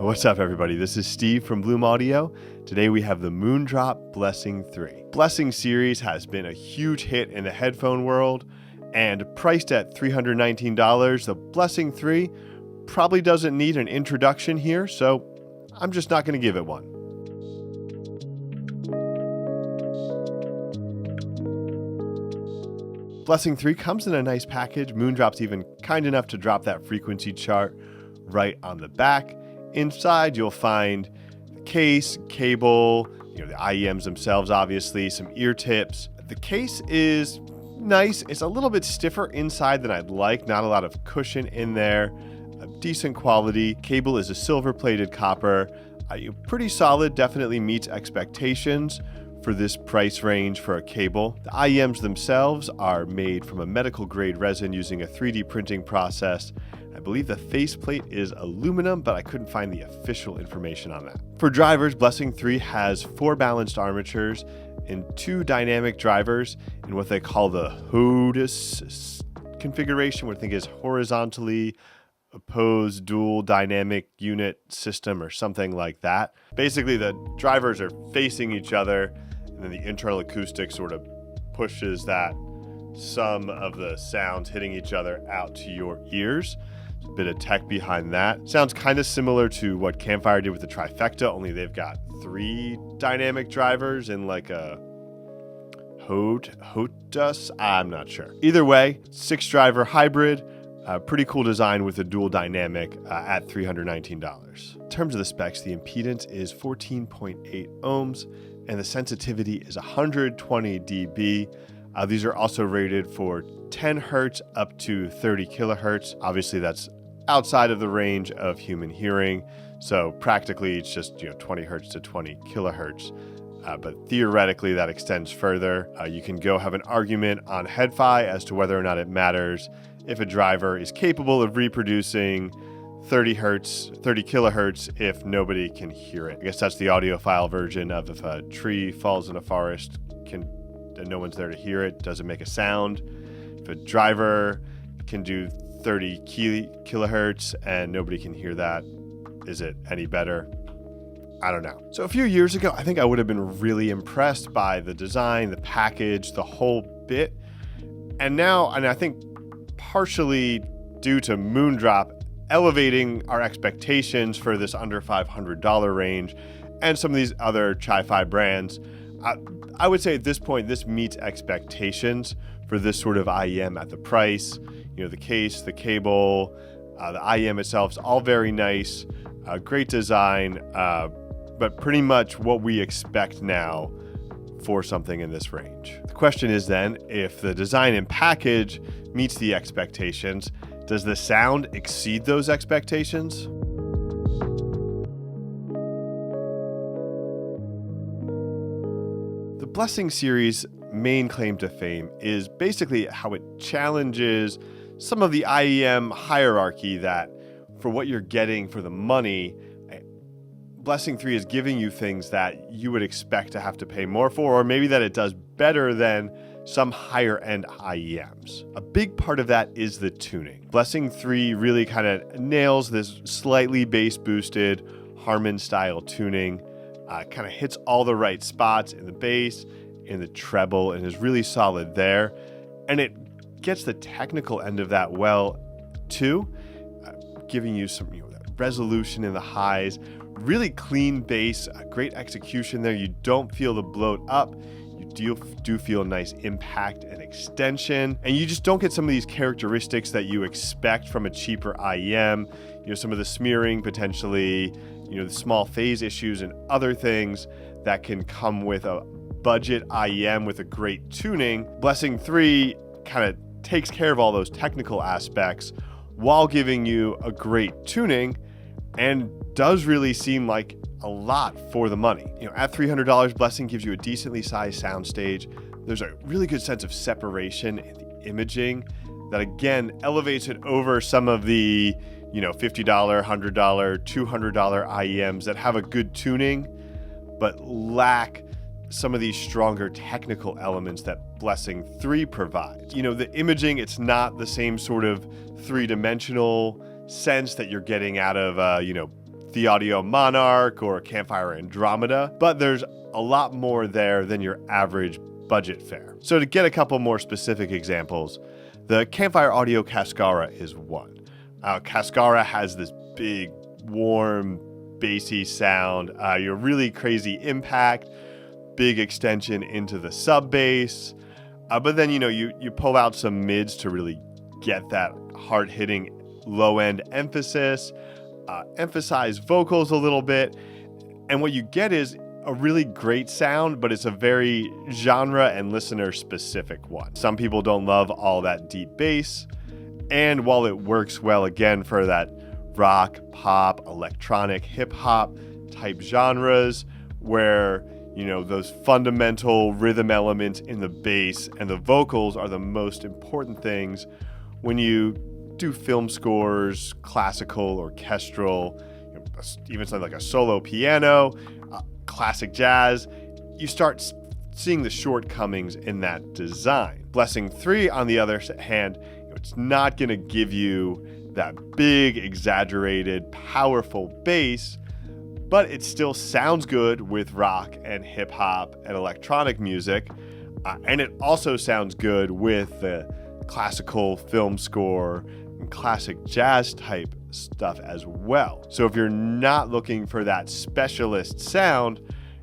What's up, everybody? This is Steve from Bloom Audio. Today we have the Moondrop Blessing 3. Blessing series has been a huge hit in the headphone world, and priced at $319, the Blessing 3 probably doesn't need an introduction here, so I'm just not going to give it one. Blessing 3 comes in a nice package. Moondrop's even kind enough to drop that frequency chart right on the back. Inside, you'll find the case, cable, the IEMs themselves, obviously, some ear tips. The case is nice. It's a little bit stiffer inside than I'd like. Not a lot of cushion in there. Decent quality. Cable is a silver-plated copper. Pretty solid. Definitely meets expectations for this price range for a cable. The IEMs themselves are made from a medical-grade resin using a 3D printing process. I believe the faceplate is aluminum, but I couldn't find the official information on that. For drivers, Blessing 3 has 4 balanced armatures and 2 dynamic drivers in what they call the HODUS configuration, which I think is horizontally opposed dual dynamic unit system or something like that. Basically, the drivers are facing each other, and then the internal acoustic sort of pushes that sum of the sounds hitting each other out to your ears. A bit of tech behind that. Sounds kind of similar to what Campfire did with the Trifecta, only they've got 3 dynamic drivers in like a HODUS. I'm not sure. Either way, 6-driver hybrid. Pretty cool design with a dual dynamic at $319. In terms of the specs, the impedance is 14.8 ohms and the sensitivity is 120 dB. These are also rated for 10 hertz up to 30 kilohertz. Obviously, that's outside of the range of human hearing. So practically, it's just 20 hertz to 20 kilohertz. But theoretically, that extends further. You can go have an argument on HeadFi as to whether or not it matters if a driver is capable of reproducing 30 kilohertz if nobody can hear it. I guess that's the audiophile version of if a tree falls in a forest and no one's there to hear it, doesn't make a sound. If a driver can do 30 kilohertz and nobody can hear that, is it any better? I don't know. So a few years ago, I think I would have been really impressed by the design, the package, the whole bit. And now, and I think partially due to Moondrop elevating our expectations for this under $500 range and some of these other Chi-Fi brands, I would say at this point, this meets expectations for this sort of IEM at the price. The case, the cable, the IEM itself is all very nice, great design, but pretty much what we expect now for something in this range. The question is then, if the design and package meets the expectations, does the sound exceed those expectations? The Blessing series' main claim to fame is basically how it challenges some of the IEM hierarchy that for what you're getting for the money, Blessing 3 is giving you things that you would expect to have to pay more for, or maybe that it does better than some higher end IEMs. A big part of that is the tuning. Blessing 3 really kind of nails this slightly bass boosted Harman style tuning, kind of hits all the right spots in the bass, in the treble, and is really solid there. And it gets the technical end of that well too, giving you some resolution in the highs, really clean bass, great execution there. You don't feel the bloat up. You do feel a nice impact and extension, and you just don't get some of these characteristics that you expect from a cheaper IEM. Some of the smearing potentially, the small phase issues and other things that can come with a budget IEM with a great tuning. Blessing 3 kind of takes care of all those technical aspects while giving you a great tuning, and does really seem like a lot for the money. At $300, Blessing gives you a decently sized soundstage. There's a really good sense of separation in the imaging that again elevates it over some of the $50, $100, $200 IEMs that have a good tuning but lack some of these stronger technical elements that Blessing 3 provides. The imaging, it's not the same sort of 3-dimensional sense that you're getting out of the Audio Monarch or Campfire Andromeda, but there's a lot more there than your average budget fare. So to get a couple more specific examples, the Campfire Audio Cascara is one. Cascara has this big, warm, bassy sound, your really crazy impact, big extension into the sub bass, but then you pull out some mids to really get that hard-hitting low-end emphasis, emphasize vocals a little bit, and what you get is a really great sound, but it's a very genre and listener specific one. Some people don't love all that deep bass, and while it works well again for that rock, pop, electronic, hip hop type genres where those fundamental rhythm elements in the bass and the vocals are the most important things, when you do film scores, classical, orchestral, even something like a solo piano, classic jazz, you start seeing the shortcomings in that design. Blessing 3, on the other hand, it's not going to give you that big, exaggerated, powerful bass, but it still sounds good with rock and hip hop and electronic music, and it also sounds good with the classical film score and classic jazz type stuff as well. So if you're not looking for that specialist sound,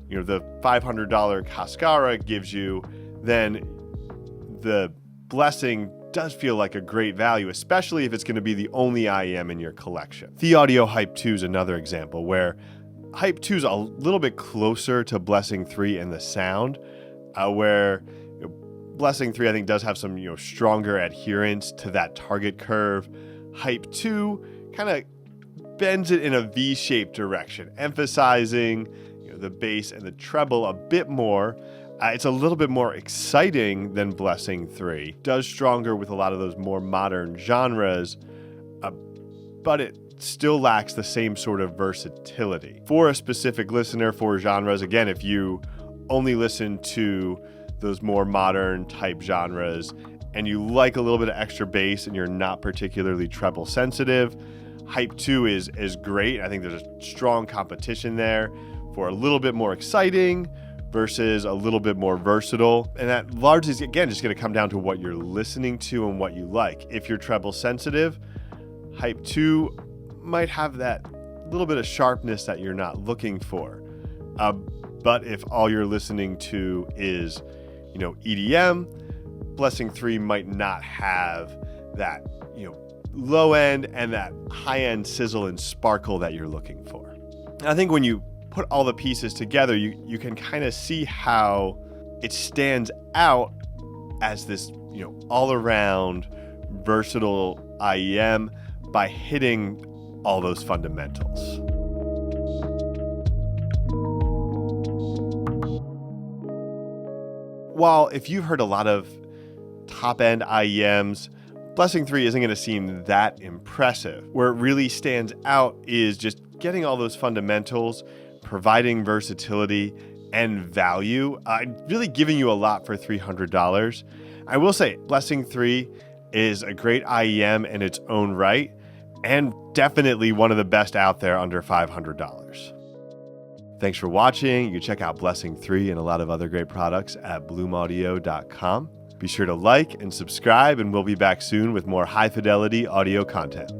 the $500 Cascara gives you, then the Blessing does feel like a great value, especially if it's going to be the only IEM in your collection. The Audio Hype 2 is another example where Hype 2 is a little bit closer to Blessing 3 in the sound, where Blessing 3 I think does have some stronger adherence to that target curve. Hype 2 kind of bends it in a V-shaped direction, emphasizing the bass and the treble a bit more. It's a little bit more exciting than Blessing 3. Does stronger with a lot of those more modern genres, but it still lacks the same sort of versatility. For a specific listener, for genres, again, if you only listen to those more modern type genres and you like a little bit of extra bass and you're not particularly treble sensitive, Hype 2 is great. I think there's a strong competition there for a little bit more exciting versus a little bit more versatile. And that largely is, again, just going to come down to what you're listening to and what you like. If you're treble sensitive, Hype 2 might have that little bit of sharpness that you're not looking for. But if all you're listening to is, EDM, Blessing 3 might not have that, low end and that high end sizzle and sparkle that you're looking for. And I think when you put all the pieces together, you can kind of see how it stands out as this, all around versatile IEM by hitting all those fundamentals. While if you've heard a lot of top-end IEMs, Blessing 3 isn't going to seem that impressive. Where it really stands out is just getting all those fundamentals, providing versatility and value, really giving you a lot for $300. I will say Blessing 3 is a great IEM in its own right, and definitely one of the best out there under $500. Thanks for watching. You can check out Blessing 3 and a lot of other great products at bloomaudio.com. Be sure to like and subscribe, and we'll be back soon with more high-fidelity audio content.